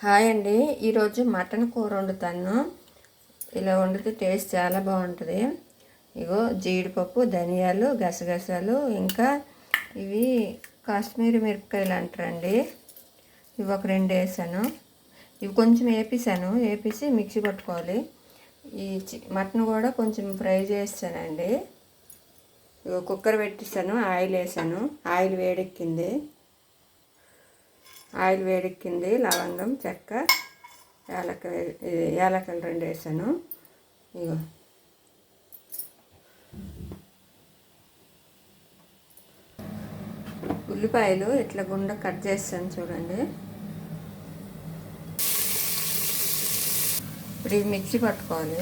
Hi అండి. ఈరోజు mutton కూర వండుతాను. ఇలా వండితే టేస్ట్ చాలా బాగుంటుంది. ఇగో జీడిపప్పు, ధనియాలు, గసగసాలు, ఇంకా ఇవి కాశ్మీరీ మిరపకాయలు అంటారండి. ఇవి ఒక 2 వేసాను. ఇవి కొంచెం వేపేసి మిక్సీ పట్టుకోవాలి. ఈ మటన్ కూడా కొంచెం ఫ్రై చేస్తానండి. ఇగో కుక్కర్ పెట్టిస్తాను, ఆయిల్ వేసాను. ఆయిల్ వేడెక్కింది. లవంగం, చెక్క, యాలకలు 2 వేసాను. ఇగో ఉల్లిపాయలు ఇట్లా గుండ కట్ చేస్తాను చూడండి. ఇప్పుడు ఇది మిక్సీ పట్టుకోవాలి.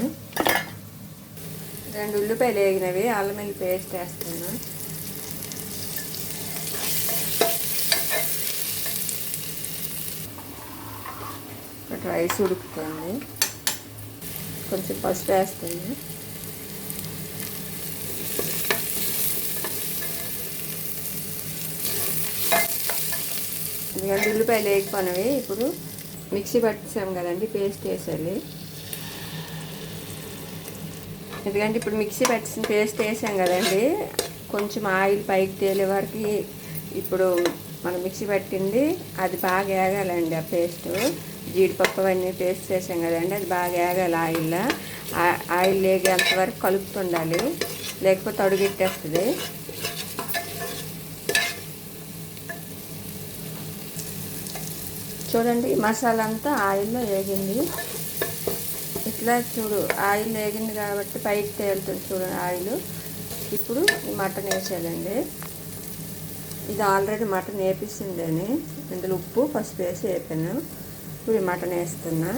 2 ఉల్లిపాయలు వేగినవి, అల్లం వెల్లుల్లి పేస్ట్ వేస్తాను. రైస్ ఉడుకుతుంది. కొంచెం పసుపు వేస్తుంది. ఎందుకంటే ఉల్లిపాయలు వేగిపోయినవి. ఇప్పుడు మిక్సీ పట్టించాం కదండి, పేస్ట్ వేసేయాలి. ఎందుకంటే ఇప్పుడు మిక్సీ పట్టిన పేస్ట్ వేసాం కదండి, కొంచెం ఆయిల్ పైకి తేలే వరకు ఇప్పుడు మనం మిక్సీ పట్టింది అది బాగా వేగాలండి. ఆ పేస్ట్ జీడిపప్పు అవన్నీ పేస్ట్ చేసాం కదండి, అది బాగా వేగాలి. ఆయిల్ వేగేంత వరకు కలుపుతుండాలి, లేకపోతే అడుగెట్టేస్తుంది. చూడండి, మసాలా అంతా ఆయిల్లో వేగింది. ఇట్లా చూడు, ఆయిల్ వేగింది కాబట్టి పైకి తేలుతుంది చూడండి ఆయిల్. ఇప్పుడు ఈ మటన్ వేసేయాలండి. ఇది ఆల్రెడీ మటన్ వేపిస్తుందని ఇందులో ఉప్పు, పసుపు వేసి వేపాను. ఇప్పుడు ఈ మటన్ వేస్తున్నా.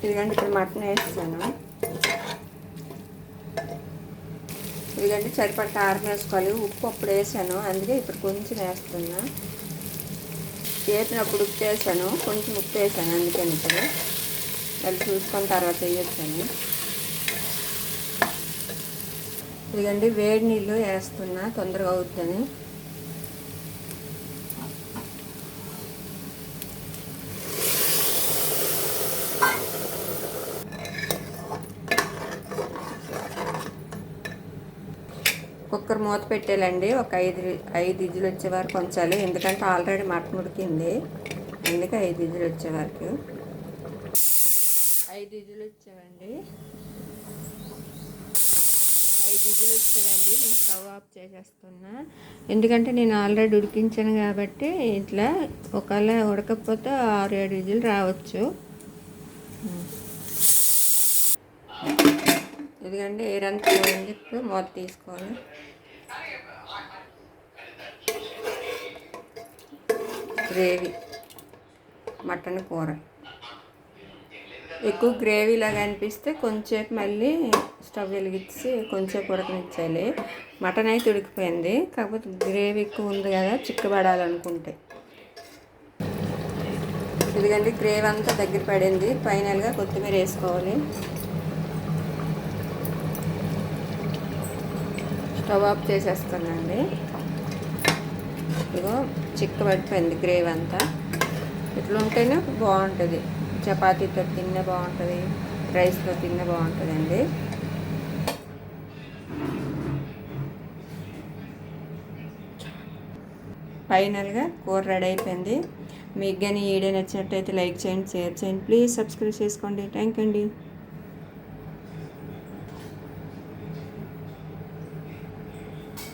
ఇదిగండి ఇప్పుడు మటన్ వేస్తాను. ఇదిగండి సరిపడ కారం వేసుకోవాలి. ఉప్పు అప్పుడు వేసాను, అందుకే ఇప్పుడు కొంచెం వేస్తున్నా. వేసినప్పుడు ఉప్పు వేసాను, కొంచెం ఉప్పు వేసాను, అందుకని ఇప్పుడు మళ్ళీ చూసుకొని తర్వాత వేయొచ్చాను. ఇదిగండి వేడి నీళ్ళు వేస్తున్నా, తొందరగా అవుతుందని. కుక్కర్ మూత పెట్టేయాలండి. ఒక 5 విజిల్ వచ్చే వరకు ఉంచాలి. ఎందుకంటే ఆల్రెడీ మటన్ ఉడికింది, అందుకే 5 విజిల్ వచ్చే వరకు. 5 విజిల్ వచ్చావండి. 5 విజిల్ వచ్చావండి. నేను స్టవ్ ఆఫ్ చేసేస్తున్నా. ఎందుకంటే నేను ఆల్రెడీ ఉడికించాను కాబట్టి ఇట్లా ఒకవేళ ఉడకపోతే 6-7 విజిల్ రావచ్చు. ఎందుకంటే ఏరంతా ఇప్పుడు మూత తీసుకోవాలి. గ్రేవీ మటన్ కూర ఎక్కువ గ్రేవీలాగా అనిపిస్తే కొంచెంసేపు మళ్ళీ స్టవ్ వెలిగించి కొంచెంసేపు ఉడకనిచ్చాలి. మటన్ అయితే ఉడికిపోయింది, కాకపోతే గ్రేవీ ఎక్కువ ఉంది కదా చిక్కబడాలనుకుంటే. ఎందుకంటే గ్రేవీ అంతా దగ్గర పడింది. ఫైనల్గా కొత్తిమీర వేసుకోవాలి. స్టవ్ ఆఫ్ చేసేస్తానండి. ఇదిగో చిక్కబడిపోయింది గ్రేవీ అంతా. ఇట్లా ఉంటేనే బాగుంటుంది. చపాతీతో తిన్న బాగుంటుంది, రైస్తో తిన్న బాగుంటుందండి. ఫైనల్గా కూర రెడీ అయిపోయింది. మీకు కానీ ఈ వీడియో నచ్చినట్టయితే లైక్ చేయండి, షేర్ చేయండి, ప్లీజ్ సబ్స్క్రైబ్ చేసుకోండి. థ్యాంక్ యూ అండి.